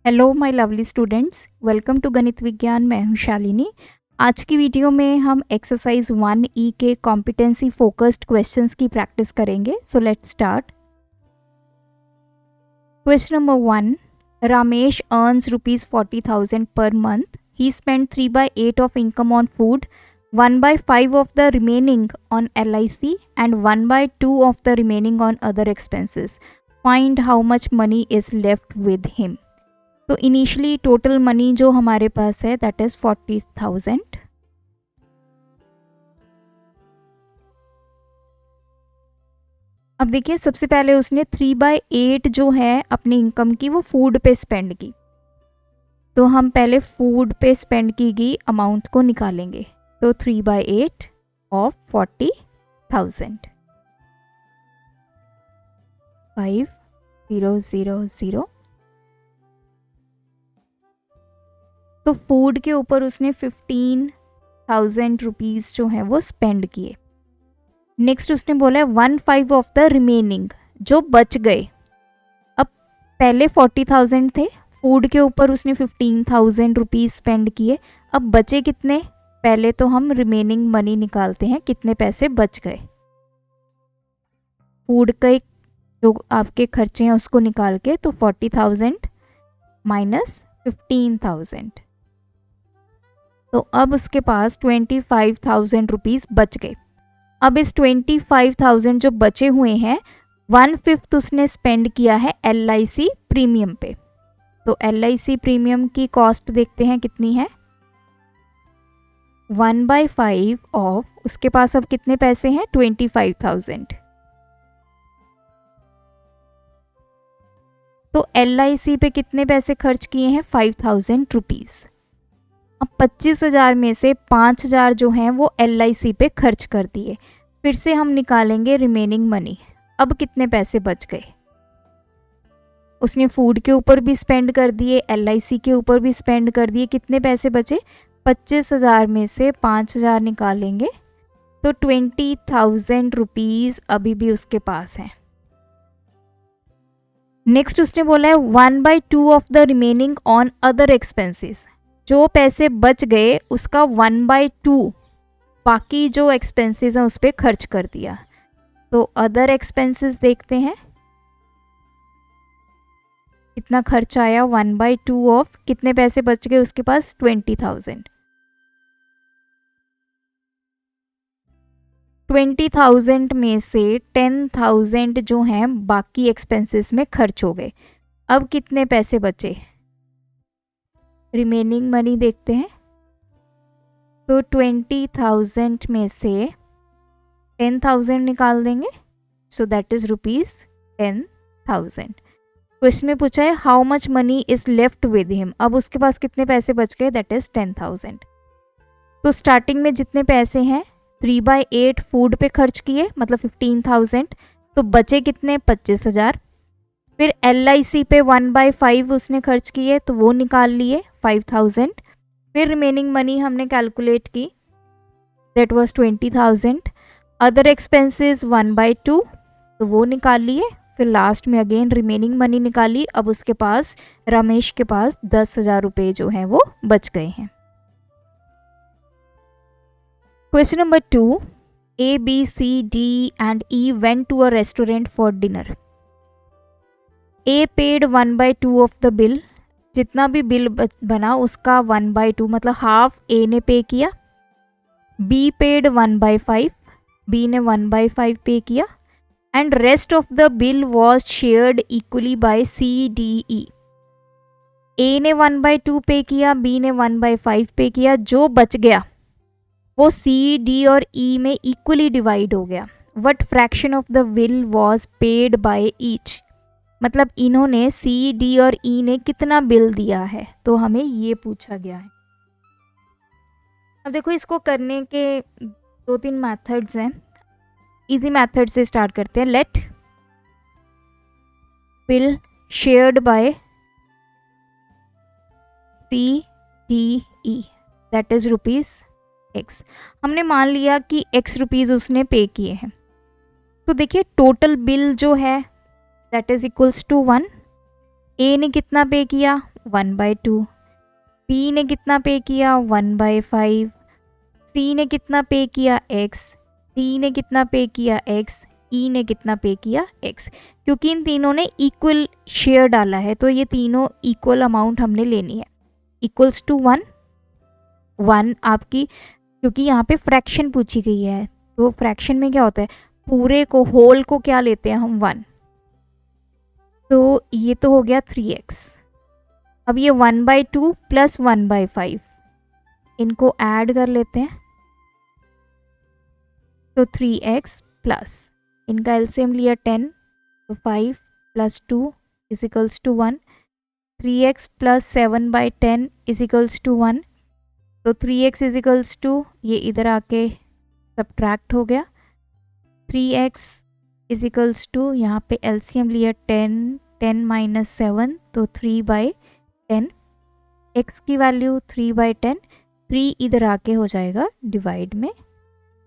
Hello my lovely students, welcome to Ganit Vigyan. मैं हूं शालिनी। आज की वीडियो में हम एक्सरसाइज 1E के कॉम्पिटेंसी फोकस्ड क्वेश्चंस की प्रैक्टिस करेंगे। So let's start. Question number 1, Ramesh earns ₹40,000 per month. He spent 3/8 of income on food, 1/5 of the remaining on LIC and 1/2 of the remaining on other expenses. Find how much money is left with him. तो initially total money जो हमारे पास है that is 40,000. अब देखिए, सबसे पहले उसने 3/8 जो है अपनी इनकम की वो फूड पे स्पेंड की. तो हम पहले फूड पे स्पेंड की गई अमाउंट को निकालेंगे. तो 3/8 ऑफ 40,000, 5000. तो फूड के ऊपर उसने 15,000 रुपीज़ जो है वो स्पेंड किए. नेक्स्ट उसने बोला है 1/5 ऑफ द रिमेनिंग, जो बच गए. अब पहले 40,000 थे, फूड के ऊपर उसने 15,000 रुपीज़ स्पेंड किए. अब बचे कितने? पहले तो हम रिमेनिंग मनी निकालते हैं, कितने पैसे बच गए. फूड के जो आपके खर्चे हैं उसको निकाल के, तो 40,000 माइनस 15,000. तो अब उसके पास 25,000 रुपीज़ बच गए. अब इस 25,000 जो बचे हुए हैं, 1/5 उसने स्पेंड किया है LIC प्रीमियम पे. तो LIC प्रीमियम की कॉस्ट देखते हैं कितनी है. 1/5 ऑफ, उसके पास अब कितने पैसे हैं? 25,000. तो LIC पे कितने पैसे खर्च किए हैं? 5,000 रुपीज़. अब 25,000 में से 5,000 जो हैं वो LIC पे खर्च कर दिए. फिर से हम निकालेंगे रिमेनिंग मनी. अब कितने पैसे बच गए? उसने फूड के ऊपर भी स्पेंड कर दिए, LIC के ऊपर भी स्पेंड कर दिए. कितने पैसे बचे? 25,000 में से 5,000 निकालेंगे तो 20,000 रुपीज़ अभी भी उसके पास हैं. नेक्स्ट उसने बोला है 1/2 of the remaining on other expenses. जो पैसे बच गए उसका 1/2 बाकी जो एक्सपेंसेस हैं उस पर खर्च कर दिया. तो अदर एक्सपेंसेस देखते हैं कितना खर्च आया. 1/2 ऑफ कितने पैसे बच गए उसके पास? 20,000. 20,000 में से 10,000 जो हैं बाकी एक्सपेंसेस में खर्च हो गए. अब कितने पैसे बचे? रिमेनिंग मनी देखते हैं. तो 20,000 में से 10,000 निकाल देंगे. So that is ₹10,000. क्वेश्चन में पूछा है how much money is left with him. अब उसके पास कितने पैसे बच गए? That is 10,000. तो स्टार्टिंग में जितने पैसे हैं 3/8 फूड पे खर्च किए, मतलब 15,000. तो बचे कितने? 25,000. फिर LIC पे 1/5 उसने खर्च किए, तो वो निकाल लिए 5,000. फिर रिमेनिंग मनी हमने कैलकुलेट की, दैट वाज 20,000. अदर एक्सपेंसेस 1/2, तो वो निकाल लिए. फिर लास्ट में अगेन रिमेनिंग मनी निकाली. अब उसके पास, रमेश के पास 10,000 रुपये जो हैं वो बच गए हैं. Question number 2, A, B, C, D and E went to a restaurant for dinner. A paid 1/2 of the bill. जितना भी बिल बना उसका 1/2 मतलब हाफ A ने पे किया. B पेड 1/5, B ने 1/5 पे किया. And rest of the bill was shared equally by C, D, E. A ने 1/2 पे किया, B ने 1/5 पे किया. जो बच गया वो C, D और E में इक्वली डिवाइड हो गया. What fraction of the bill was paid by each. मतलब इन्होंने C, D और E ने कितना बिल दिया है, तो हमें ये पूछा गया है. अब देखो, इसको करने के 2-3 मेथड्स हैं. इजी मेथड से स्टार्ट करते हैं. Let bill shared by C, D, E, that is ₹X. हमने मान लिया कि X रुपीज़ उसने पे किए हैं. तो देखिए टोटल बिल जो है दैट इज इक्वल्स टू 1. ए ने कितना पे किया? 1/2, बी ने कितना पे किया 1/5, सी ने कितना पे किया x, डी ने कितना पे किया x, ई ने कितना पे किया x। क्योंकि इन तीनों ने इक्वल शेयर डाला है तो ये तीनों इक्वल अमाउंट हमने लेनी है, इक्वल्स टू 1 आपकी, क्योंकि यहाँ पे फ्रैक्शन पूछी गई है तो फ्रैक्शन में क्या होता है, पूरे को होल को क्या लेते हैं हम 1, तो ये तो हो गया 3x। अब ये 1/2 प्लस 1/5 इनको ऐड कर लेते हैं तो 3x प्लस इनका एलसीएम लिया 10 तो 5 plus 2 equals to 1, 3x plus 7/10 equals to 1, तो 3x इजिकल्स टू ये इधर आके सब्ट्रैक्ट हो गया, 3x इजिकल्स टू यहाँ पे एलसीएम लिया 10 माइनस 7 तो 3/10, x की वैल्यू 3/10, 3 इधर आके हो जाएगा डिवाइड में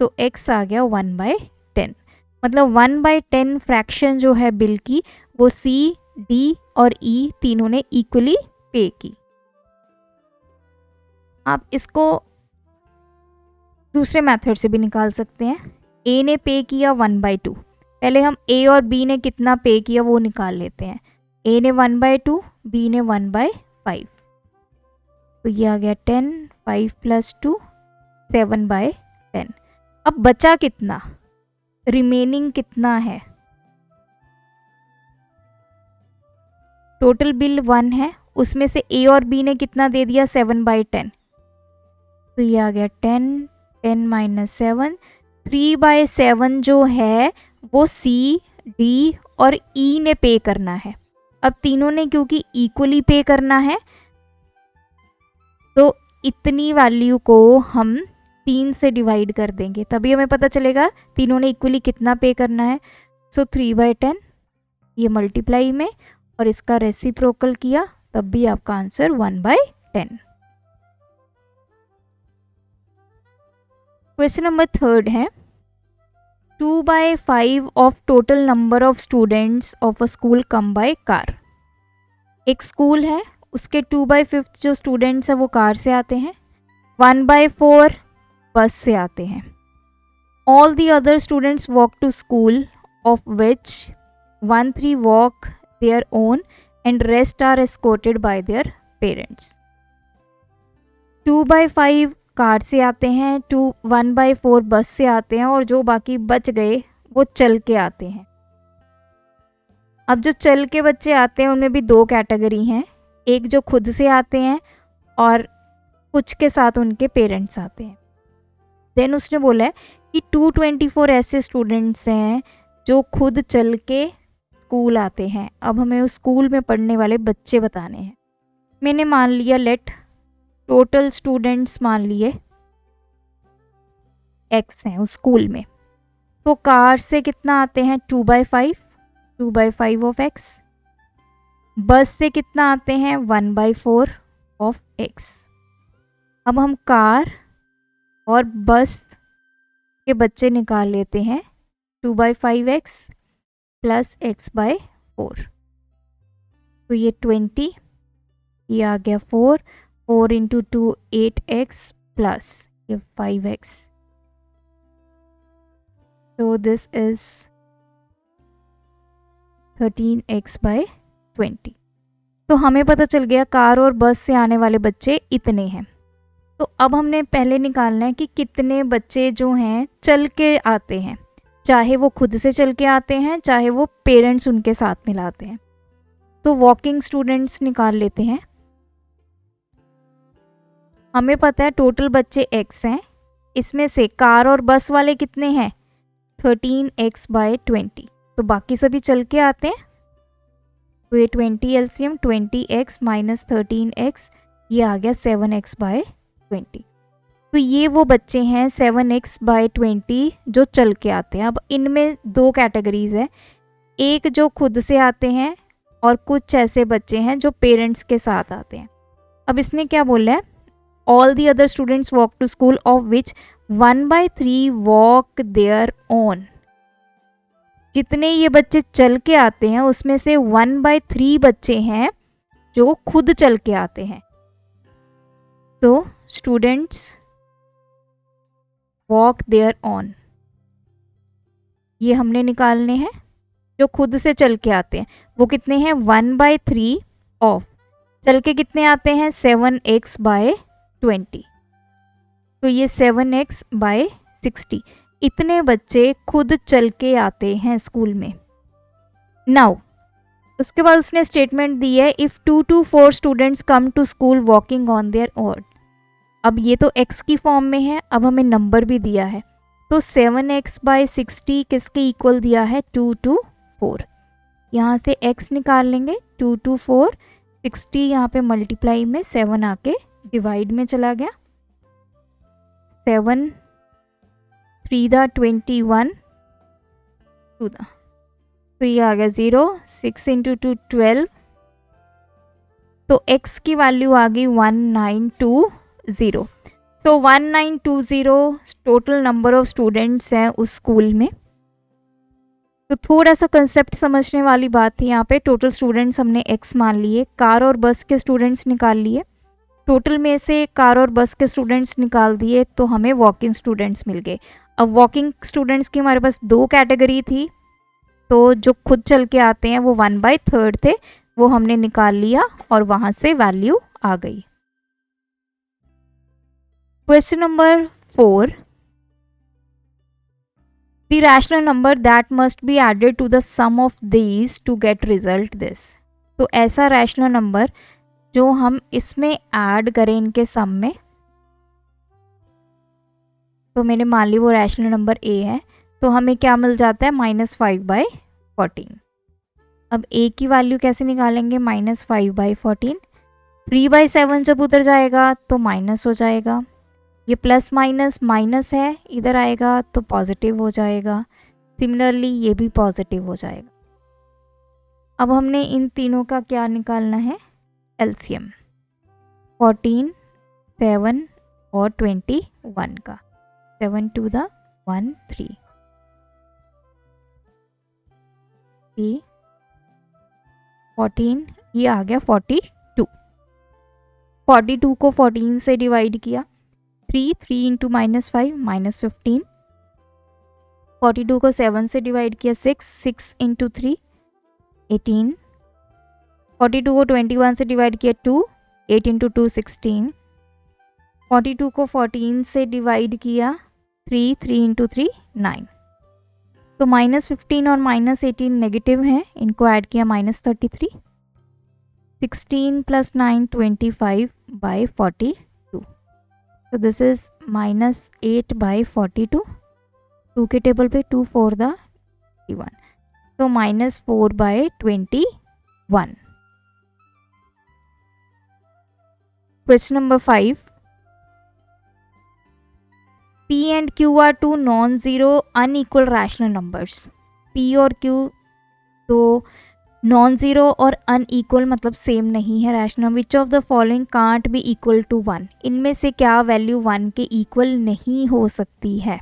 तो x आ गया 1/10। मतलब 1/10 फ्रैक्शन जो है बिल की वो C, D और E तीनों ने इक्वली पे की। आप इसको दूसरे मेथड से भी निकाल सकते हैं। A ने पे किया 1/2, पहले हम A और B ने कितना पे किया वो निकाल लेते हैं। A ने 1/2, B ने 1/5, तो ये आ गया 10, 5 प्लस 2 7/10। अब बचा कितना, रिमेनिंग कितना है, टोटल बिल 1 है, उसमें से A और B ने कितना दे दिया 7/10, तो ये आ गया 10, 10 माइनस 7, 3/7 जो है वो C, D और E ने पे करना है। अब तीनों ने क्योंकि इक्वली पे करना है तो इतनी वैल्यू को हम 3 से डिवाइड कर देंगे, तभी हमें पता चलेगा तीनों ने इक्वली कितना पे करना है। सो 3/10 ये मल्टीप्लाई में और इसका रेसिप्रोकल किया तब भी आपका आंसर 1/10। क्वेश्चन नंबर 3 है 2/5 of total number of students of a school come by car. एक स्कूल है उसके 2/5 जो स्टूडेंट्स है वो कार से आते हैं, 1/4 बस से आते हैं। All the other students walk to school of which 1/3 walk their own and rest are escorted by their parents. 2/5 car से आते हैं, 1/4 बस से आते हैं और जो बाकी बच गए वो चल के आते हैं। अब जो चल के बच्चे आते हैं उनमें भी 2 कैटेगरी हैं, एक जो खुद से आते हैं और कुछ के साथ उनके पेरेंट्स आते हैं। देन उसने बोला है कि 224 ऐसे स्टूडेंट्स हैं जो खुद चल के स्कूल आते हैं। अब हमें उस स्कूल में पढ़ने वाले बच्चे बताने हैं। मैंने मान लिया लेट टोटल स्टूडेंट्स मान लिए x हैं उस स्कूल में, तो कार से कितना आते हैं 2/5 ऑफ x, बस से कितना आते हैं 1/4 ऑफ x। अब हम कार और बस के बच्चे निकाल लेते हैं 2/5x प्लस x/4, तो ये 20, ये आ गया 4 इंटू 2 8x प्लस ये 5x, तो दिस इज 13x/20। तो हमें पता चल गया कार और बस से आने वाले बच्चे इतने हैं। तो अब हमने पहले निकालना है कि कितने बच्चे जो हैं चल के आते हैं, चाहे वो खुद से चल के आते हैं चाहे वो पेरेंट्स उनके साथ मिलाते हैं। तो वॉकिंग स्टूडेंट्स निकाल लेते हैं। हमें पता है टोटल बच्चे x हैं, इसमें से कार और बस वाले कितने हैं 13x/20, तो बाकी सभी चल के आते हैं। तो ये 20 एलसीएम 20x माइनस 13x, ये आ गया 7x/20। तो ये वो बच्चे हैं 7x/20 जो चल के आते हैं। अब इनमें 2 कैटेगरीज है, एक जो खुद से आते हैं और कुछ ऐसे बच्चे हैं जो पेरेंट्स के साथ आते हैं। अब इसने क्या बोला है, all the other students walk to school of which 1/3 walk their own. जितने ये बच्चे चल के आते हैं उसमें से 1/3 बच्चे हैं जो खुद चल के आते हैं। तो स्टूडेंट्स वॉक देयर ऑन, ये हमने निकालने हैं। जो खुद से चल के आते हैं वो कितने हैं, 1/3 ऑफ चल के कितने आते हैं, 7x/20। तो ये 7x/60, इतने बच्चे खुद चल के आते हैं स्कूल में। नाउ उसके बाद उसने स्टेटमेंट दी है, if 2 to 4 students come to school walking on their own. अब ये तो x की फॉर्म में है, अब हमें नंबर भी दिया है। तो 7x/60 किसके इक्वल दिया है, 2 to 4। यहाँ से x निकाल लेंगे, 2 to 4, 60 यहाँ पे मल्टीप्लाई में 7 आके डिवाइड में चला गया, 7 3 दा 21 2 दा, तो ये आ गया 0, 6 × 2 12, तो x की वैल्यू आ गई 1920। सो 1920 टोटल नंबर ऑफ स्टूडेंट्स हैं उस स्कूल में। तो थोड़ा सा कंसेप्ट समझने वाली बात थी यहाँ पे। टोटल स्टूडेंट्स हमने x मान लिए, कार और बस के स्टूडेंट्स निकाल लिए, टोटल में से कार और बस के स्टूडेंट्स निकाल दिए तो हमें वॉकिंग स्टूडेंट्स मिल गए। अब वॉकिंग स्टूडेंट्स की हमारे पास 2 कैटेगरी थी, तो जो खुद चल के आते हैं वो 1/3 थे, वो हमने निकाल लिया और वहाँ से वैल्यू आ गई। Question number 4, the rational number that must be added to the sum of these to get result this। तो ऐसा रैशनल नंबर जो हम इसमें ऐड करें इनके सम में, तो मैंने मान ली वो रैशनल नंबर a है, तो हमें क्या मिल जाता है, -5/14। अब a की वैल्यू कैसे निकालेंगे, -5/14, 3/7 जब उधर जाएगा तो माइनस हो जाएगा, ये प्लस माइनस माइनस है, इधर आएगा तो पॉजिटिव हो जाएगा, सिमिलरली ये भी पॉजिटिव हो जाएगा। अब हमने इन तीनों का क्या निकालना है, एलसीएम, 14, 7 और 21 का, 7 2 दा 1 3, 14, ये आ गया 42। 42 को 14 से डिवाइड किया, 3 × -5 -15, 42 को 7 से डिवाइड किया, 6 6 × 3 18, 42 को 21 से डिवाइड किया 2, 8 × 2 16, 42 को 14 से डिवाइड किया 3 3 × 3 9। तो -15 और -18 नेगेटिव हैं, इनको ऐड किया -33, 16 + 9 25/42। तो दिस इज -8/42, 2 के टेबल पे 2 4 दा 21, तो -4/21। Question number 5, P and Q are two non-zero unequal rational numbers। P और Q तो नॉन ज़ीरो और अनईक्वल मतलब सेम नहीं है rational. Which of the following can't be equal to 1, इनमें से क्या वैल्यू 1 के इक्वल नहीं हो सकती है।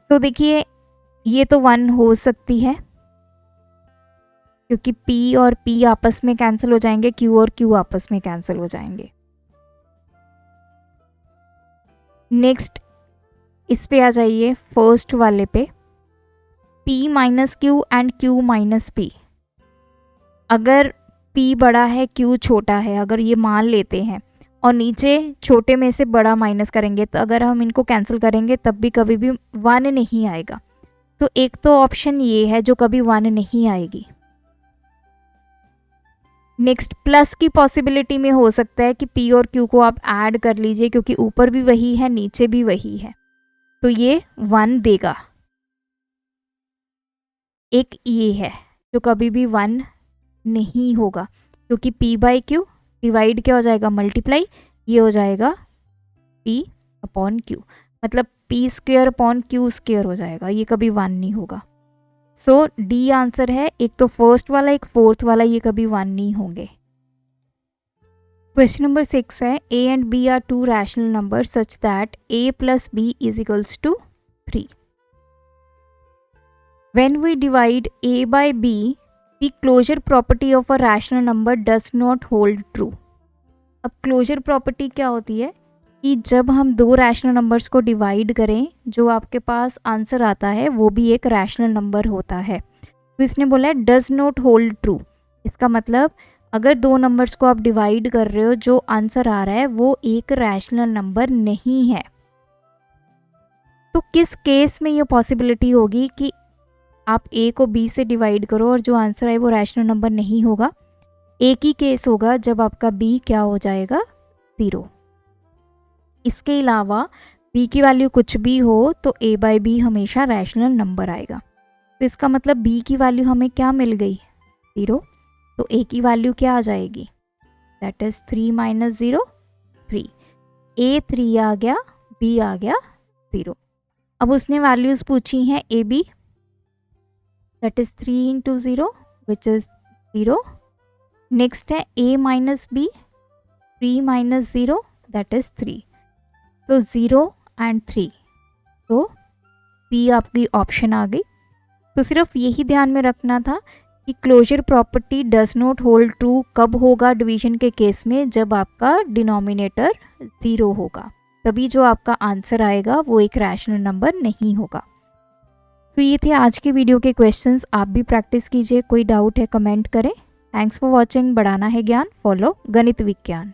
तो देखिए ये तो 1 हो सकती है क्योंकि P और P आपस में कैंसिल हो जाएंगे, Q और Q आपस में कैंसिल हो जाएंगे। नेक्स्ट इस पे आ जाइए, फर्स्ट वाले पे, P - Q and Q - P। अगर P बड़ा है Q छोटा है, अगर ये मान लेते हैं और नीचे छोटे में से बड़ा माइनस करेंगे, तो अगर हम इनको कैंसिल करेंगे तब भी कभी भी 1 नहीं आएगा। तो एक तो ऑप्शन ये है जो कभी 1 नहीं आएगी। नेक्स्ट प्लस की पॉसिबिलिटी में हो सकता है कि P और Q को आप ऐड कर लीजिए क्योंकि ऊपर भी वही है नीचे भी वही है, तो ये 1 देगा। एक ये है जो कभी भी 1 नहीं होगा क्योंकि P/Q डिवाइड क्या हो जाएगा, मल्टीप्लाई, ये हो जाएगा P/Q, मतलब P²/Q² हो जाएगा, ये कभी 1 नहीं होगा। सो डी आंसर है, एक तो फर्स्ट वाला एक फोर्थ वाला, ये कभी 1 नहीं होंगे। क्वेश्चन नंबर 6 है, A and B are two rational numbers such that A + B = 3। When we divide A by B the closure property of a rational number does not hold true. अब closure property क्या होती है कि जब हम दो rational numbers को divide करें, जो आपके पास आंसर आता है वो भी एक रैशनल नंबर होता है। तो इसने बोला है डज नॉट होल्ड ट्रू। इसका मतलब अगर दो नंबर्स को आप डिवाइड कर रहे हो, जो आंसर आ रहा है वो एक रैशनल नंबर नहीं है। तो किस केस में ये पॉसिबिलिटी होगी कि आप ए को बी से डिवाइड करो और जो आंसर है वो रैशनल नंबर नहीं होगा? एक ही केस होगा जब आपका बी क्या हो जाएगा, 0। इसके अलावा बी की वैल्यू कुछ भी हो तो ए बाई बी हमेशा रैशनल नंबर आएगा। तो इसका मतलब बी की वैल्यू हमें क्या मिल गई, 0। तो ए की वैल्यू क्या आ जाएगी, दैट इज 3 माइनस 0 3। ए 3 आ गया, बी आ गया 0। अब उसने वैल्यूज पूछी हैं A B, that is 3 into 0 which is 0। Next है a माइनस बी, 3 माइनस 0 दैट इज 3। तो 0 एंड 3, तो सी आपकी ऑप्शन आ गई। तो सिर्फ यही ध्यान में रखना था कि closure property does not hold true कब होगा डिवीजन के केस में, जब आपका डिनोमिनेटर 0 होगा, तभी जो आपका आंसर आएगा वो एक रैशनल नंबर नहीं होगा। तो ये थे आज के वीडियो के क्वेश्चंस। आप भी प्रैक्टिस कीजिए, कोई डाउट है कमेंट करें। Thanks for watching. बढ़ाना है ज्ञान, फॉलो गणित विज्ञान।